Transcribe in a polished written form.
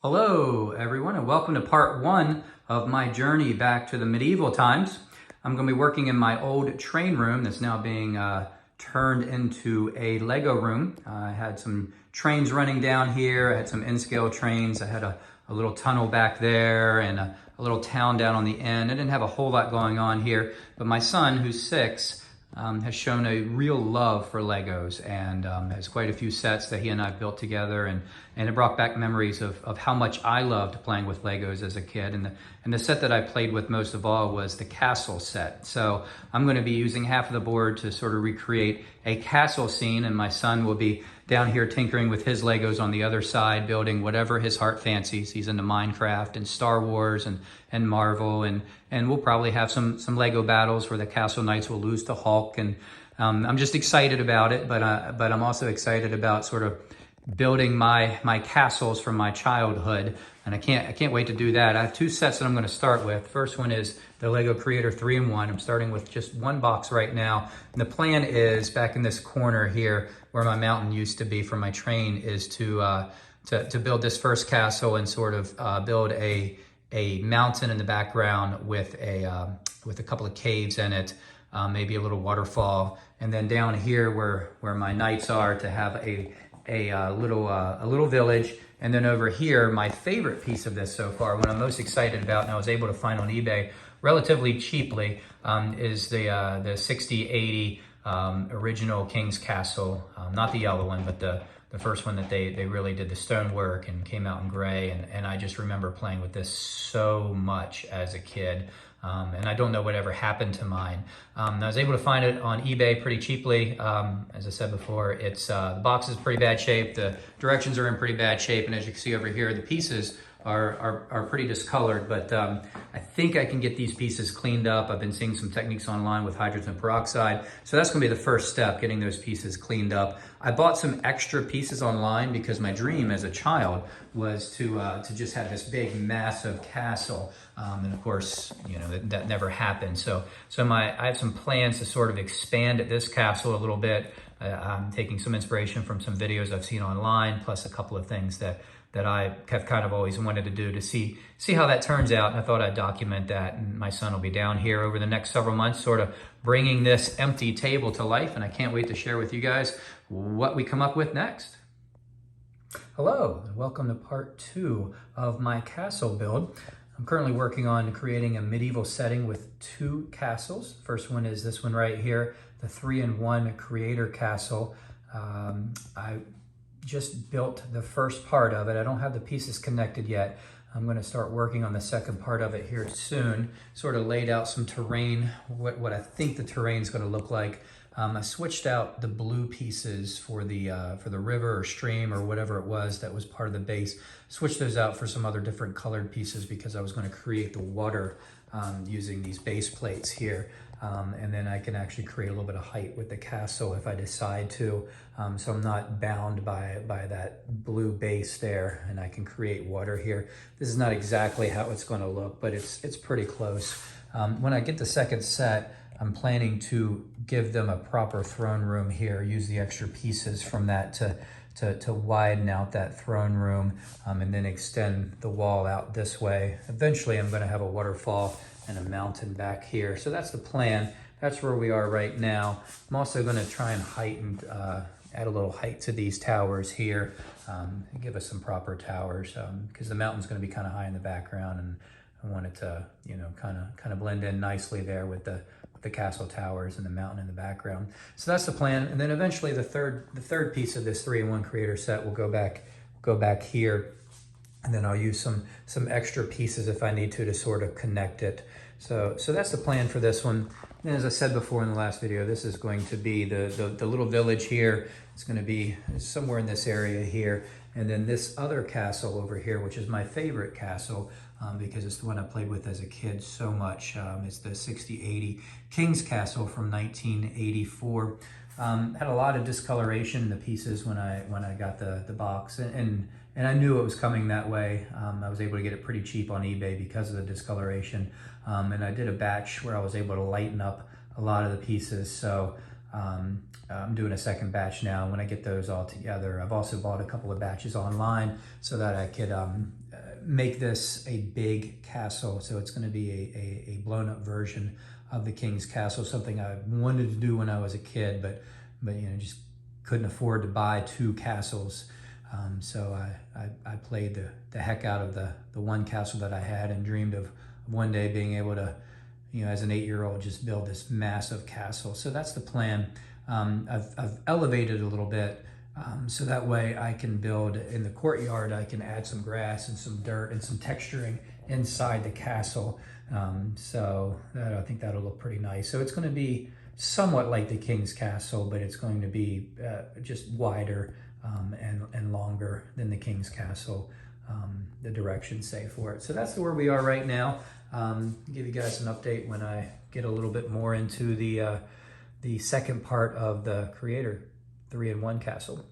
Hello, everyone, and welcome to part one of my journey back to the medieval times. I'm going to be working in my old train room that's now being turned into a Lego room. I had some trains running down here. I had some N-scale trains. I had a little tunnel back there and a little town down on the end. I didn't have a whole lot going on here, but my son, who's 6, has shown a real love for Legos and has quite a few sets that he and I built together, and it brought back memories of how much I loved playing with Legos as a kid. And the set that I played with most of all was the castle set. So I'm going to be using half of the board to sort of recreate a castle scene, and my son will be down here tinkering with his Legos on the other side, building whatever his heart fancies. He's into Minecraft and Star Wars and Marvel, and we'll probably have some Lego battles where the Castle Knights will lose to Hulk. And I'm just excited about it, but I'm also excited about sort of building my castles from my childhood, and I can't wait to do that. I have 2 sets that I'm going to start with. First one is the Lego Creator 3-in-1. I'm starting with just 1 box right now, and the plan is back in this corner here where my mountain used to be for my train is to build this first castle and sort of build a mountain in the background with a couple of caves in it, maybe a little waterfall, and then down here where my knights are to have a little village. And then over here, my favorite piece of this so far, what I'm most excited about, and I was able to find on eBay relatively cheaply, is the 6080 original King's Castle, not the yellow one, but the first one that they really did the stonework and came out in gray. And I just remember playing with this so much as a kid. And I don't know whatever happened to mine. I was able to find it on eBay pretty cheaply. As I said before, the box is pretty bad shape. The directions are in pretty bad shape. And as you can see over here, the pieces are pretty discolored, but I think I can get these pieces cleaned up. I've been seeing some techniques online with hydrogen peroxide. So that's gonna be the first step, getting those pieces cleaned up. I bought some extra pieces online because my dream as a child was to just have this big, massive castle. And of course, you know, that never happened. So I have some plans to sort of expand this castle a little bit. I'm taking some inspiration from some videos I've seen online, plus a couple of things that I have kind of always wanted to do to see how that turns out. And I thought I'd document that. And my son will be down here over the next several months, sort of bringing this empty table to life. And I can't wait to share with you guys what we come up with next. Hello, and welcome to part 2 of my castle build. I'm currently working on creating a medieval setting with 2 castles. First one is this one right here, the 3-in-1 Creator Castle. I just built the first part of it. I don't have the pieces connected yet. I'm going to start working on the second part of it here soon. Sort of laid out some terrain, what I think the terrain is going to look like. I switched out the blue pieces for the river or stream or whatever it was that was part of the base. Switched those out for some other different colored pieces because I was going to create the water using these base plates here. And then I can actually create a little bit of height with the castle if I decide to. So I'm not bound by that blue base there, and I can create water here. This is not exactly how it's going to look, but it's pretty close. When I get the second set, I'm planning to give them a proper throne room here, use the extra pieces from that to widen out that throne room, and then extend the wall out this way. Eventually, I'm going to have a waterfall and a mountain back here. So that's the plan. That's where we are right now. I'm also going to try and heighten, add a little height to these towers here, and give us some proper towers, because the mountain's going to be kind of high in the background, and I want it to, you know, kind of blend in nicely there with the castle towers and the mountain in the background. So that's the plan. And then eventually the third piece of this 3-in-1 Creator set will go back here. And then I'll use some extra pieces if I need to sort of connect it. So that's the plan for this one. And as I said before in the last video, this is going to be the little village here. It's going to be somewhere in this area here. And then this other castle over here, which is my favorite castle, because it's the one I played with as a kid so much. It's the 6080 King's Castle from 1984. Had a lot of discoloration in the pieces when I got the box, and I knew it was coming that way. I was able to get it pretty cheap on eBay because of the discoloration, and I did a batch where I was able to lighten up a lot of the pieces. So I'm doing a second batch now. When I get those all together, I've also bought a couple of batches online so that I could make this a big castle. So it's going to be a blown up version of the King's Castle, something I wanted to do when I was a kid, but just couldn't afford to buy 2 castles. So I played the heck out of the one castle that I had and dreamed of one day being able to, as an 8-year-old, just build this massive castle. So that's the plan. I've elevated a little bit, so that way I can build in the courtyard. I can add some grass and some dirt and some texturing inside the castle. So I think that'll look pretty nice. So it's going to be somewhat like the King's Castle, but it's going to be just wider and longer than the King's Castle, the directions say for it. So that's where we are right now. Give you guys an update when I get a little bit more into the second part of the Creator 3-in-1 castle.